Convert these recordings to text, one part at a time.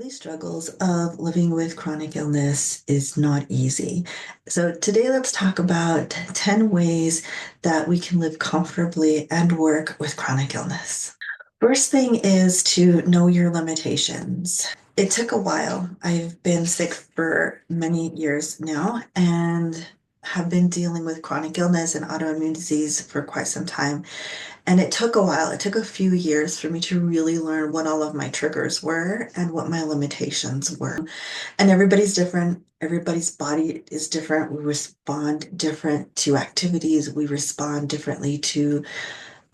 daily struggles of living with chronic illness is not easy. So, today let's talk about 10 ways that we can live comfortably and work with chronic illness. First thing is to know your limitations. It took a while. I've been sick for many years now and have been dealing with chronic illness and autoimmune disease for quite some time. And it took a while. It took a few years for me to really learn what all of my triggers were and what my limitations were. And everybody's different. Everybody's body is different. We respond different to activities. We respond differently to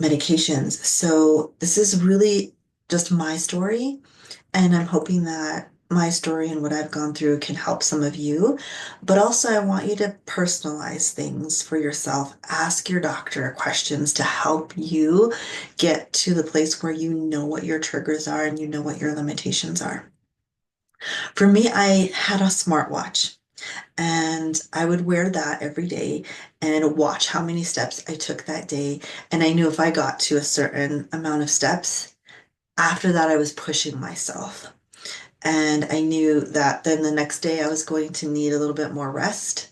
medications. So this is really just my story. And I'm hoping that my story and what I've gone through can help some of you. But also, I want you to personalize things for yourself. Ask your doctor questions to help you get to the place where you know what your triggers are and you know what your limitations are. For me, I had a smartwatch. And I would wear that every day and watch how many steps I took that day. And I knew if I got to a certain amount of steps, after that, I was pushing myself. And I knew that then the next day I was going to need a little bit more rest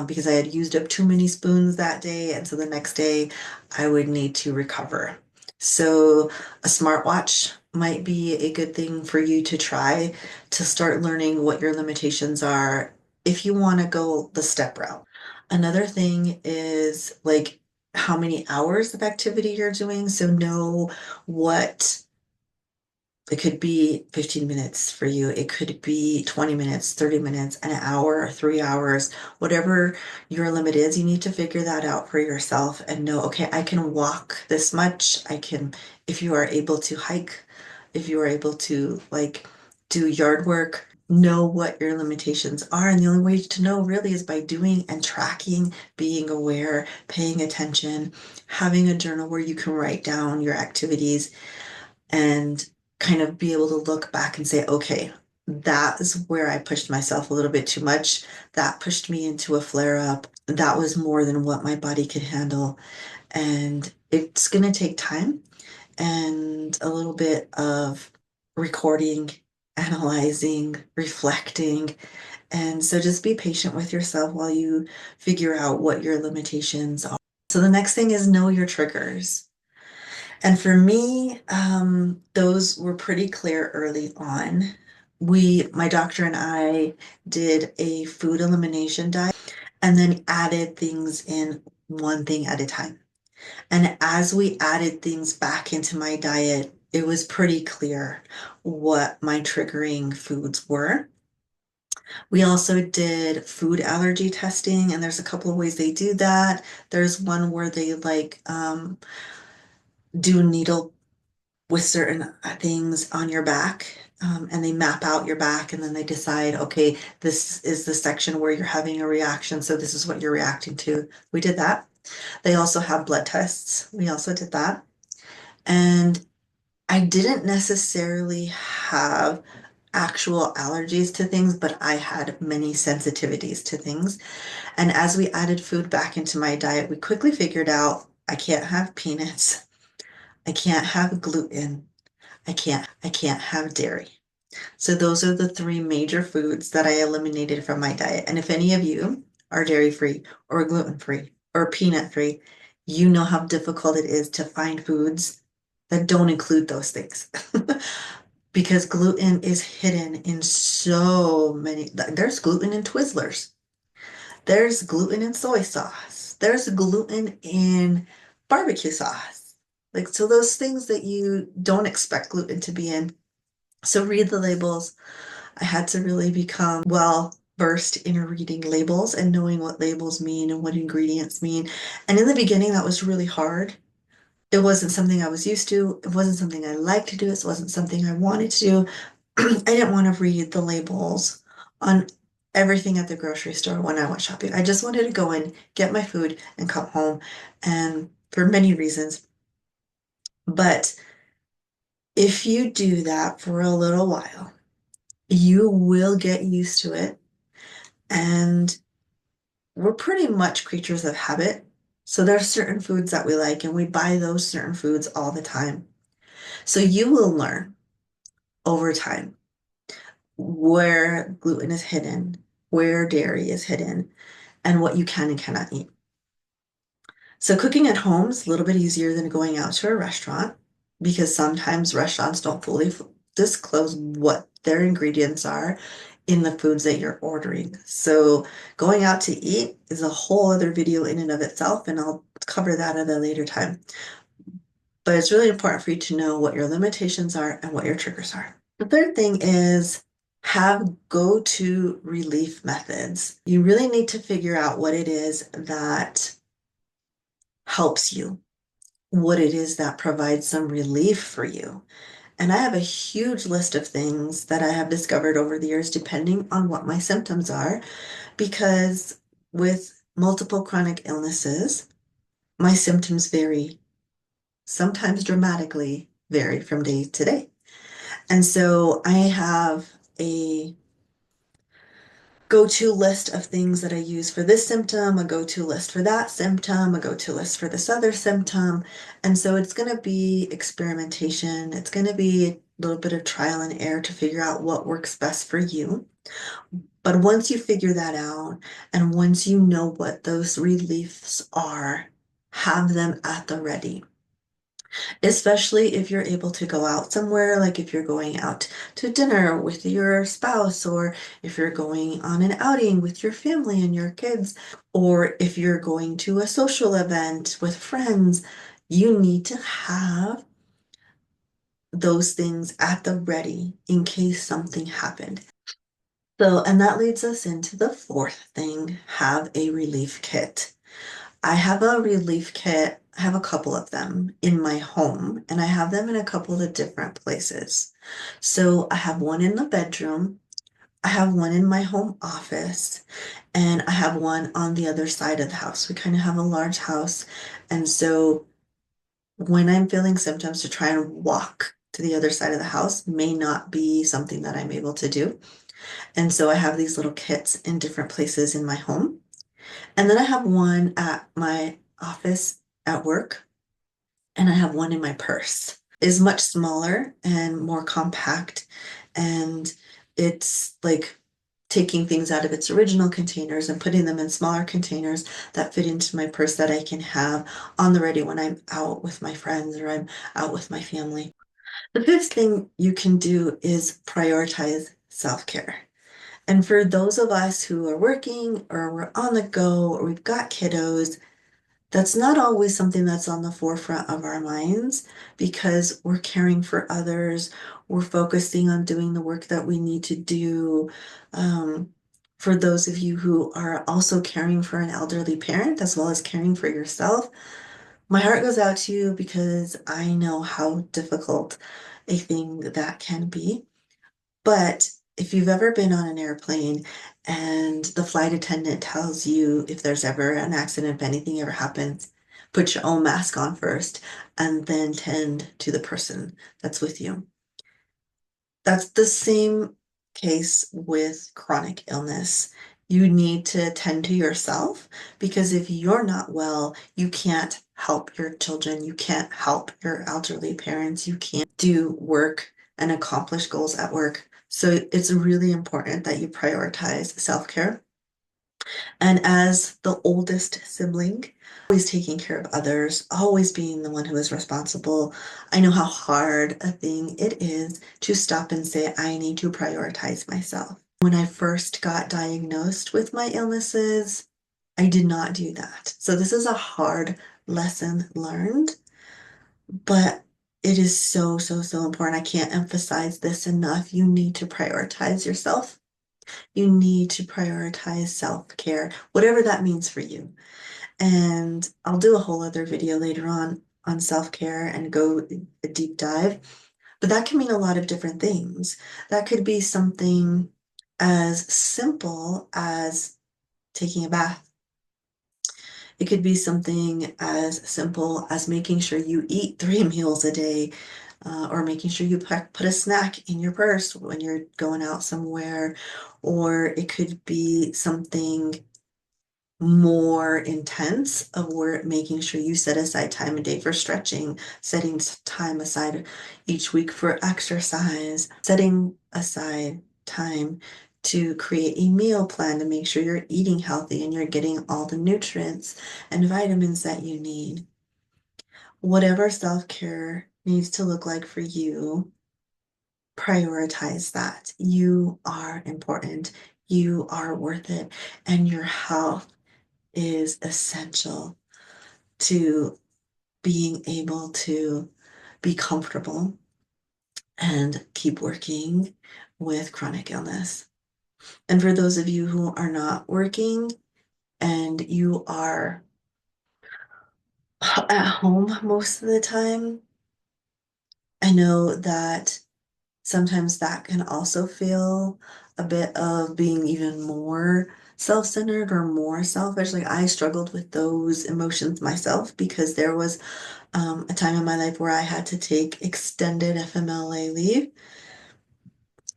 because I had used up too many spoons that day. And so the next day I would need to recover. So a smartwatch might be a good thing for you to try to start learning what your limitations are if you want to go the step route. Another thing is like how many hours of activity you're doing. So know what it could be 15 minutes for you. It could be 20 minutes, 30 minutes, an hour, 3 hours, whatever your limit is. You need to figure that out for yourself and know, okay, I can walk this much. I can, if you are able to hike, if you are able to like do yard work, know what your limitations are. And the only way to know really is by doing and tracking, being aware, paying attention, having a journal where you can write down your activities and kind of be able to look back and say, okay, that is where I pushed myself a little bit too much. That pushed me into a flare up. That was more than what my body could handle. And it's going to take time and a little bit of recording, analyzing, reflecting. And so just be patient with yourself while you figure out what your limitations are. So the next thing is know your triggers. And for me, those were pretty clear early on. My doctor and I did a food elimination diet and then added things in one thing at a time. And as we added things back into my diet, it was pretty clear what my triggering foods were. We also did food allergy testing, and there's a couple of ways they do that. There's one where they do needle with certain things on your back. And they map out your back and then they decide, okay, this is the section where you're having a reaction. So this is what you're reacting to. We did that. They also have blood tests. We also did that. And I didn't necessarily have actual allergies to things, but I had many sensitivities to things. And as we added food back into my diet, we quickly figured out I can't have peanuts. I can't have gluten. I can't have dairy. So those are the three major foods that I eliminated from my diet. And if any of you are dairy free or gluten free or peanut free, you know how difficult it is to find foods that don't include those things. Because gluten is hidden in so many. There's gluten in Twizzlers. There's gluten in soy sauce. There's gluten in barbecue sauce. Like, so those things that you don't expect gluten to be in. So read the labels. I had to really become well versed in reading labels and knowing what labels mean and what ingredients mean. And in the beginning, that was really hard. It wasn't something I was used to. It wasn't something I liked to do. It wasn't something I wanted to do. I didn't want to read the labels on everything at the grocery store when I went shopping. I just wanted to go in, get my food, and come home. And for many reasons. But if you do that for a little while, you will get used to it. And we're pretty much creatures of habit. So there are certain foods that we like, and we buy those certain foods all the time. So you will learn over time where gluten is hidden, where dairy is hidden, and what you can and cannot eat. So cooking at home is a little bit easier than going out to a restaurant because sometimes restaurants don't fully disclose what their ingredients are in the foods that you're ordering. So going out to eat is a whole other video in and of itself, and I'll cover that at a later time. But it's really important for you to know what your limitations are and what your triggers are. The third thing is have go-to relief methods. You really need to figure out what it is that helps you, what it is that provides some relief for you. And I have a huge list of things that I have discovered over the years, depending on what my symptoms are, because with multiple chronic illnesses, my symptoms vary, sometimes dramatically vary from day to day. And so I have a go-to list of things that I use for this symptom, a go-to list for that symptom, a go-to list for this other symptom. And so it's going to be experimentation. It's going to be a little bit of trial and error to figure out what works best for you. But once you figure that out, and once you know what those reliefs are, have them at the ready. Especially if you're able to go out somewhere, like if you're going out to dinner with your spouse, or if you're going on an outing with your family and your kids, or if you're going to a social event with friends, you need to have those things at the ready in case something happened. So, and that leads us into the fourth thing, have a relief kit. I have a relief kit. I have a couple of them in my home, and I have them in a couple of different places. So I have one in the bedroom, I have one in my home office, and I have one on the other side of the house. We kind of have a large house, and so when I'm feeling symptoms, to try and walk to the other side of the house may not be something that I'm able to do. And so I have these little kits in different places in my home. And then I have one at my office at work, and I have one in my purse. Is much smaller and more compact, and it's like taking things out of its original containers and putting them in smaller containers that fit into my purse that I can have on the ready when I'm out with my friends or I'm out with my family. The fifth thing you can do is prioritize self-care. And for those of us who are working or we're on the go or we've got kiddos, that's not always something that's on the forefront of our minds because we're caring for others, we're focusing on doing the work that we need to do. Um, for those of you who are also caring for an elderly parent as well as caring for yourself, my heart goes out to you because I know how difficult a thing that can be. But if you've ever been on an airplane and the flight attendant tells you if there's ever an accident, if anything ever happens, put your own mask on first and then tend to the person that's with you. That's the same case with chronic illness. You need to tend to yourself because if you're not well, you can't help your children, you can't help your elderly parents, you can't do work and accomplish goals at work. So it's really important that you prioritize self-care. And as the oldest sibling, always taking care of others, always being the one who is responsible. I know how hard a thing it is to stop and say, I need to prioritize myself. When I first got diagnosed with my illnesses, I did not do that. So this is a hard lesson learned, but it is so, so, so important. I can't emphasize this enough. You need to prioritize yourself. You need to prioritize self-care, whatever that means for you. And I'll do a whole other video later on self-care and go a deep dive. But that can mean a lot of different things. That could be something as simple as taking a bath. It could be something as simple as making sure you eat 3 meals a day, or making sure you put a snack in your purse when you're going out somewhere. Or it could be something more intense of where making sure you set aside time a day for stretching, setting time aside each week for exercise, setting aside time to create a meal plan to make sure you're eating healthy and you're getting all the nutrients and vitamins that you need. Whatever self-care needs to look like for you, prioritize that. You are important. You are worth it. And your health is essential to being able to be comfortable and keep working with chronic illness. And for those of you who are not working and you are at home most of the time, I know that sometimes that can also feel a bit of being even more self-centered or more selfish. Like I struggled with those emotions myself because there was a time in my life where I had to take extended FMLA leave,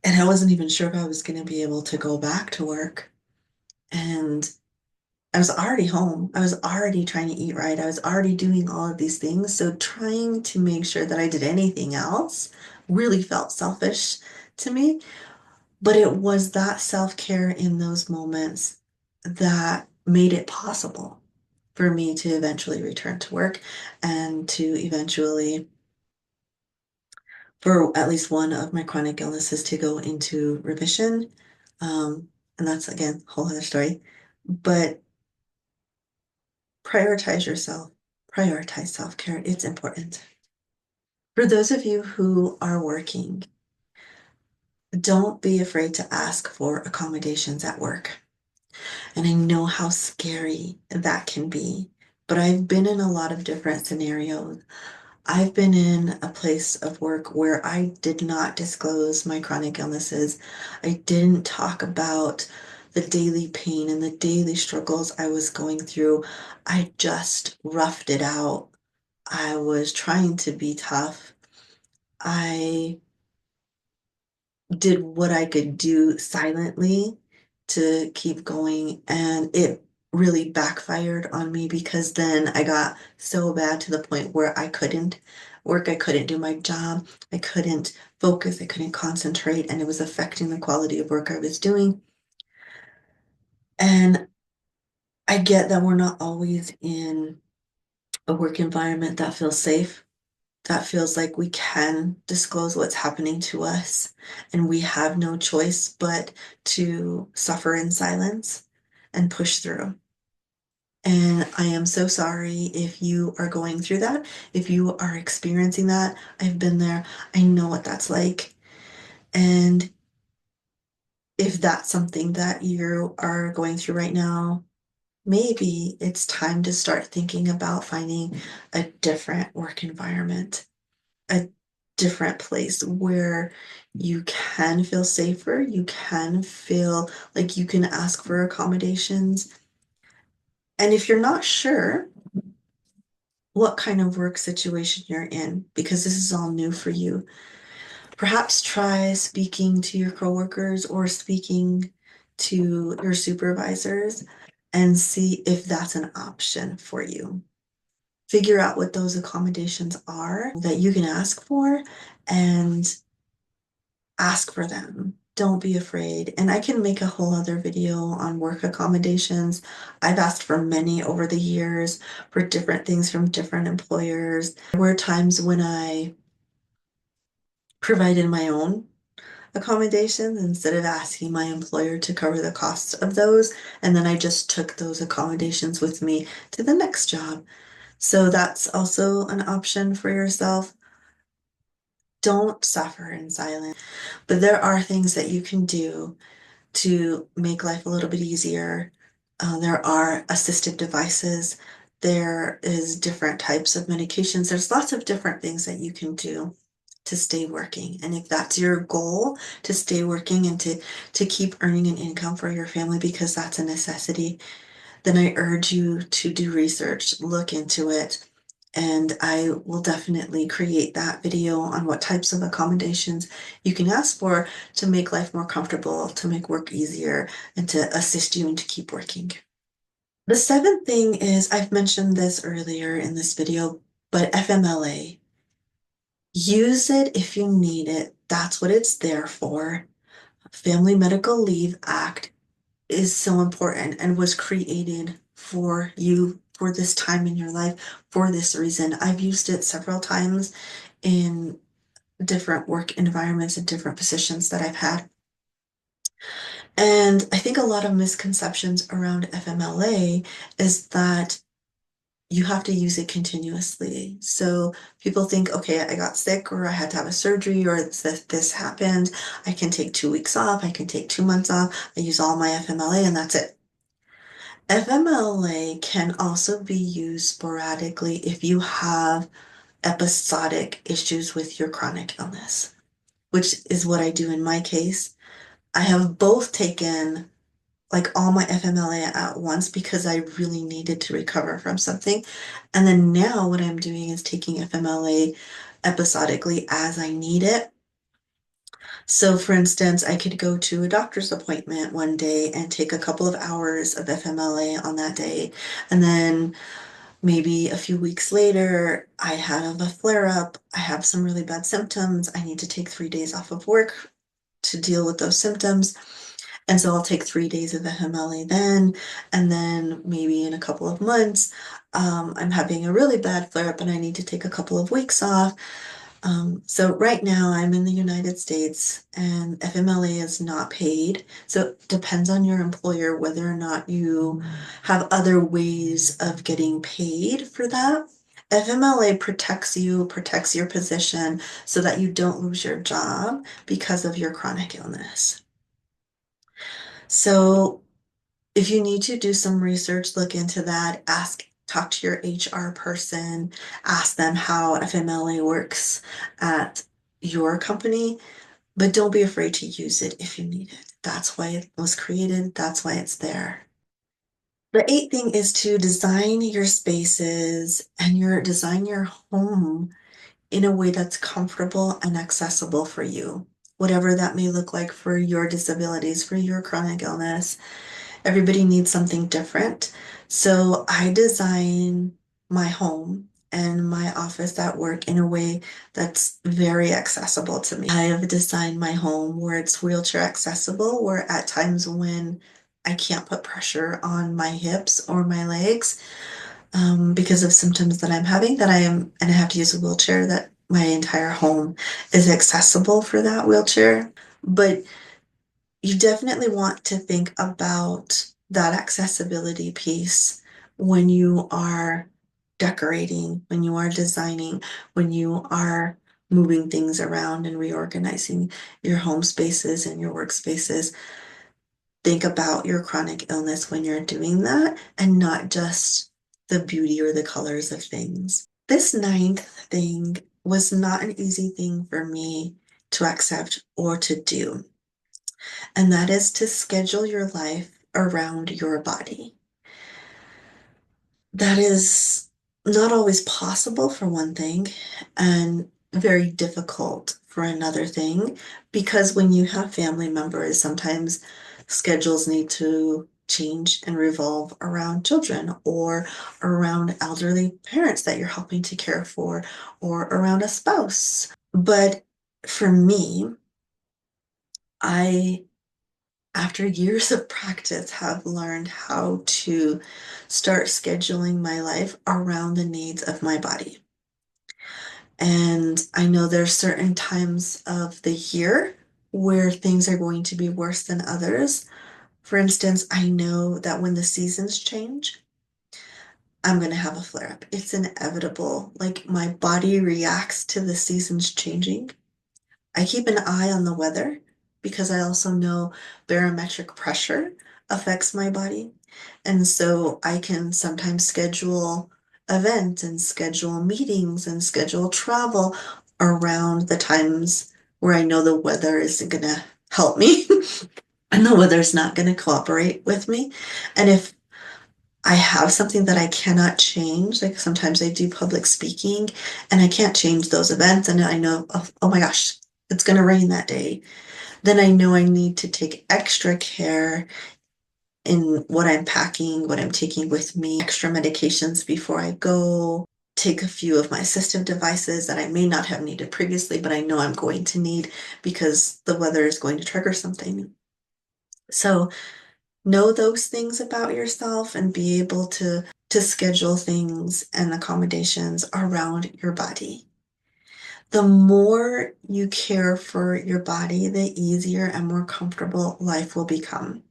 and I wasn't even sure if I was going to be able to go back to work. And I was already home. I was already trying to eat right. I was already doing all of these things. So trying to make sure that I did anything else really felt selfish to me. But it was that self-care in those moments that made it possible for me to eventually return to work and to eventually, for at least one of my chronic illnesses, to go into remission. And that's, again, a whole other story. But prioritize yourself, prioritize self-care. It's important. For those of you who are working, don't be afraid to ask for accommodations at work. And I know how scary that can be, but I've been in a lot of different scenarios. I've been in a place of work where I did not disclose my chronic illnesses. I didn't talk about the daily pain and the daily struggles I was going through. I just roughed it out. I was trying to be tough. I did what I could do silently to keep going, and it really backfired on me because then I got so bad to the point where I couldn't work, I couldn't do my job, I couldn't focus, I couldn't concentrate, and it was affecting the quality of work I was doing. And I get that we're not always in a work environment that feels safe, that feels like we can disclose what's happening to us and we have no choice but to suffer in silence and push through. And I am so sorry if you are going through that, if you are experiencing that. I've been there. I know what that's like. And if that's something that you are going through right now, maybe it's time to start thinking about finding a different work environment, a different place where you can feel safer, you can feel like you can ask for accommodations. And if you're not sure what kind of work situation you're in, because this is all new for you, perhaps try speaking to your coworkers or speaking to your supervisors and see if that's an option for you. Figure out what those accommodations are that you can ask for and ask for them. Don't be afraid. And I can make a whole other video on work accommodations. I've asked for many over the years for different things from different employers. There were times when I provided my own accommodations instead of asking my employer to cover the costs of those. And then I just took those accommodations with me to the next job. So that's also an option for yourself. Don't suffer in silence. But there are things that you can do to make life a little bit easier. There are assistive devices. There is different types of medications. There's lots of different things that you can do to stay working. And if that's your goal, to stay working and to keep earning an income for your family because that's a necessity, then I urge you to do research, look into it, and I will definitely create that video on what types of accommodations you can ask for to make life more comfortable, to make work easier, and to assist you and to keep working. The seventh thing is, I've mentioned this earlier in this video, but FMLA. Use it if you need it. That's what it's there for. Family Medical Leave Act is so important and was created for you for this time in your life for this reason. I've used it several times in different work environments and different positions that I've had. And I think a lot of misconceptions around FMLA is that you have to use it continuously. So people think, okay, I got sick or I had to have a surgery or this happened. I can take 2 weeks off. I can take 2 months off. I use all my FMLA and that's it. FMLA can also be used sporadically if you have episodic issues with your chronic illness, which is what I do in my case. I have both taken like all my FMLA at once because I really needed to recover from something. And then now what I'm doing is taking FMLA episodically as I need it. So, for instance, I could go to a doctor's appointment one day and take a couple of hours of FMLA on that day. And then maybe a few weeks later, I have a flare up. I have some really bad symptoms. I need to take 3 days off of work to deal with those symptoms. And so I'll take 3 days of FMLA then. And then maybe in a couple of months, I'm having a really bad flare up and I need to take a couple of weeks off. So right now I'm in the United States and FMLA is not paid. So it depends on your employer whether or not you have other ways of getting paid for that. FMLA protects you, protects your position so that you don't lose your job because of your chronic illness. So if you need to do some research, look into that, talk to your HR person, ask them how FMLA works at your company, but don't be afraid to use it if you need it. That's why it was created, that's why it's there. The eighth thing is to design your spaces and design your home in a way that's comfortable and accessible for you. Whatever that may look like for your disabilities, for your chronic illness. Everybody needs something different. So I design my home and my office at work in a way that's very accessible to me. I have designed my home where it's wheelchair accessible, where at times when I can't put pressure on my hips or my legs because of symptoms that I'm having and I have to use a wheelchair, that my entire home is accessible for that wheelchair. But you definitely want to think about that accessibility piece when you are decorating, when you are designing, when you are moving things around and reorganizing your home spaces and your workspaces. Think about your chronic illness when you're doing that and not just the beauty or the colors of things. This ninth thing was not an easy thing for me to accept or to do, and that is to schedule your life around your body. That is not always possible for one thing, and very difficult for another thing, because when you have family members, sometimes schedules need to change and revolve around children or around elderly parents that you're helping to care for or around a spouse. But for me, I after years of practice, have learned how to start scheduling my life around the needs of my body. And I know there's certain times of the year where things are going to be worse than others. For instance, I know that when the seasons change, I'm going to have a flare up. It's inevitable. Like my body reacts to the seasons changing. I keep an eye on the weather because I also know barometric pressure affects my body. And so I can sometimes schedule events and schedule meetings and schedule travel around the times where I know the weather isn't going to help me and the weather's not going to cooperate with me. And if I have something that I cannot change, like sometimes I do public speaking and I can't change those events, and I know, oh my gosh, it's going to rain that day, then I know I need to take extra care in what I'm packing, what I'm taking with me, extra medications before I go. take a few of my assistive devices that I may not have needed previously, but I know I'm going to need because the weather is going to trigger something. So know those things about yourself and be able to schedule things and accommodations around your body. The more you care for your body, the easier and more comfortable life will become.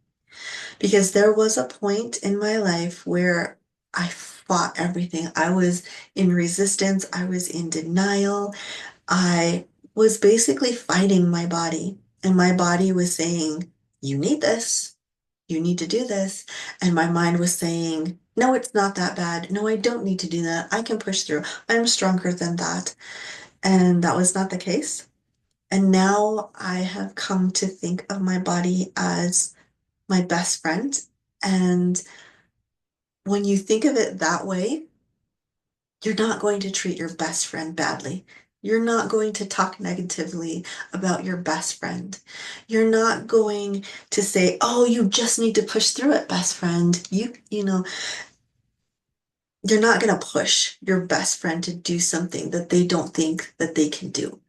Because there was a point in my life where I fought everything. I was in resistance, I was in denial. I was basically fighting my body, and my body was saying, "You need this. You need to do this." And my mind was saying, "No, it's not that bad. No, I don't need to do that. I can push through. I'm stronger than that." And that was not the case. And now I have come to think of my body as my best friend. And when you think of it that way, you're not going to treat your best friend badly. You're not going to talk negatively about your best friend. You're not going to say, "Oh, you just need to push through it, best friend." You're not going to push your best friend to do something that they don't think that they can do.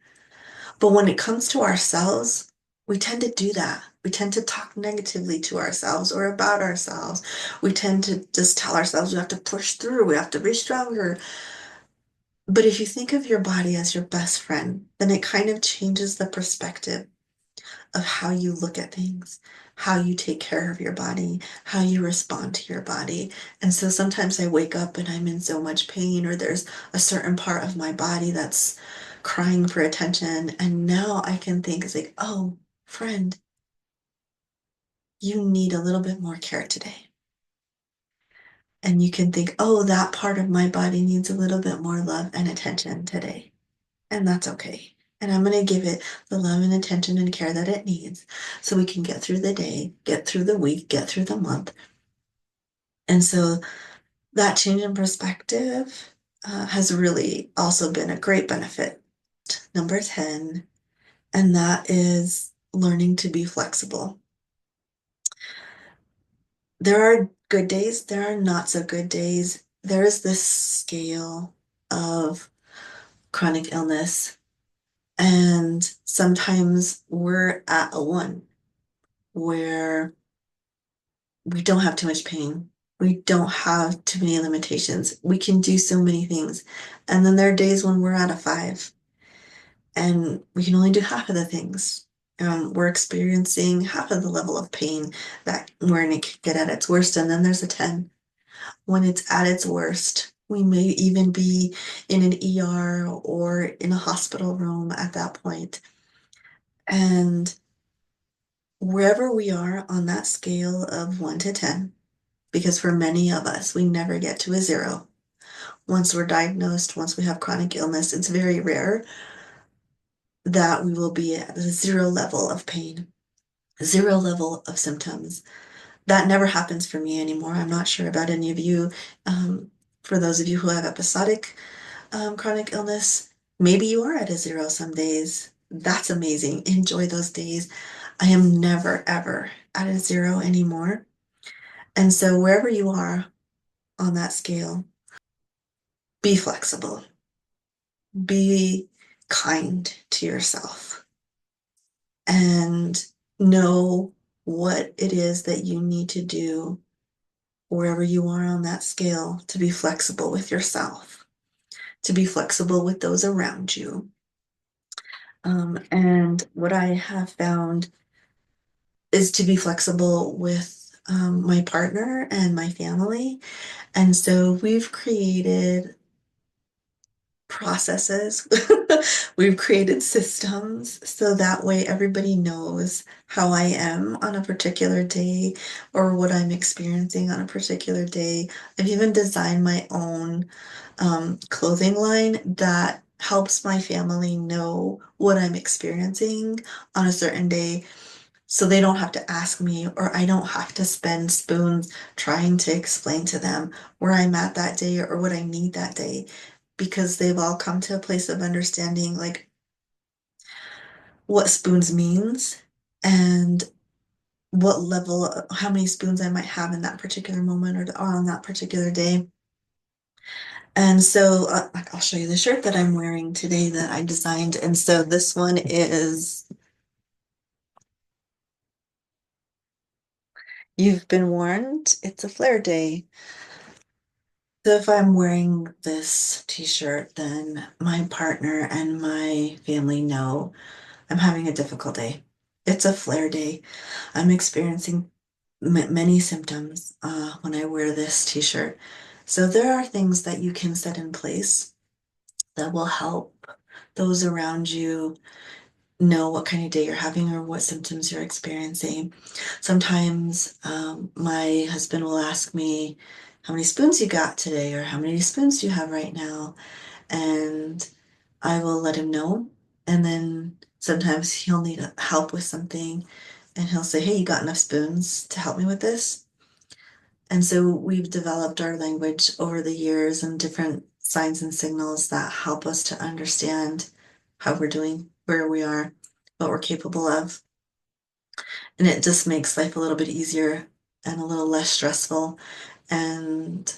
But when it comes to ourselves, we tend to do that. We tend to talk negatively to ourselves or about ourselves. We tend to just tell ourselves we have to push through, we have to be stronger. But if you think of your body as your best friend, then it kind of changes the perspective of how you look at things, how you take care of your body, how you respond to your body. And so sometimes I wake up and I'm in so much pain, or there's a certain part of my body that's crying for attention. And now I can think, it's like, "Oh, friend, you need a little bit more care today." And you can think, "Oh, that part of my body needs a little bit more love and attention today." And that's okay. And I'm going to give it the love and attention and care that it needs so we can get through the day, get through the week, get through the month. And so that change in perspective has really also been a great benefit. Number 10, and that is learning to be flexible. There are good days, there are not so good days. There is this scale of chronic illness, and sometimes we're at a 1 where we don't have too much pain. We don't have too many limitations. We can do so many things. And then there are days when we're at a 5 and we can only do half of the things. We're experiencing half of the level of pain that when it can get at its worst. And then there's a 10 when it's at its worst. We may even be in an ER or in a hospital room at that point. And wherever we are on that scale of 1 to 10, because for many of us, we never get to a 0. Once we're diagnosed, once we have chronic illness, it's very rare that we will be at a 0 level of pain, 0 level of symptoms. That never happens for me anymore. I'm not sure about any of you. Um, for those of you who have episodic chronic illness, maybe you are at a 0 some days. That's amazing. Enjoy those days. I am never, ever at a 0 anymore. And so wherever you are on that scale, be flexible, be kind to yourself, and know what it is that you need to do wherever you are on that scale to be flexible with yourself, to be flexible with those around you. And what I have found is to be flexible with my partner and my family. And so we've created processes. We've created systems so that way everybody knows how I am on a particular day or what I'm experiencing on a particular day. I've even designed my own clothing line that helps my family know what I'm experiencing on a certain day so they don't have to ask me or I don't have to spend spoons trying to explain to them where I'm at that day or what I need that day because they've all come to a place of understanding like what spoons means and what level, how many spoons I might have in that particular moment or on that particular day. And so I'll show you the shirt that I'm wearing today that I designed. And so this one is You've Been Warned, It's a Flare Day. So if I'm wearing this t-shirt, then my partner and my family know I'm having a difficult day. It's a flare day. I'm experiencing many symptoms when I wear this t-shirt. So there are things that you can set in place that will help those around you know what kind of day you're having or what symptoms you're experiencing. Sometimes my husband will ask me, how many spoons you got today, or how many spoons do you have right now? And I will let him know. And then sometimes he'll need help with something and he'll say, hey, you got enough spoons to help me with this? And so we've developed our language over the years and different signs and signals that help us to understand how we're doing, where we are, what we're capable of. And it just makes life a little bit easier and a little less stressful. And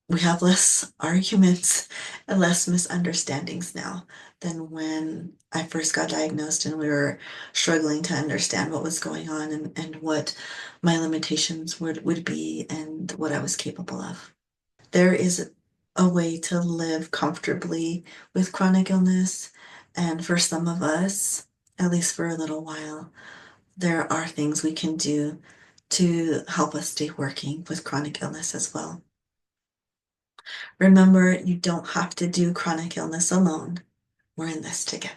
we have less arguments and less misunderstandings now than when I first got diagnosed and we were struggling to understand what was going on and what my limitations would be and what I was capable of. There is a way to live comfortably with chronic illness, and for some of us, at least for a little while, there are things we can do to help us stay working with chronic illness as well. Remember, you don't have to do chronic illness alone. We're in this together.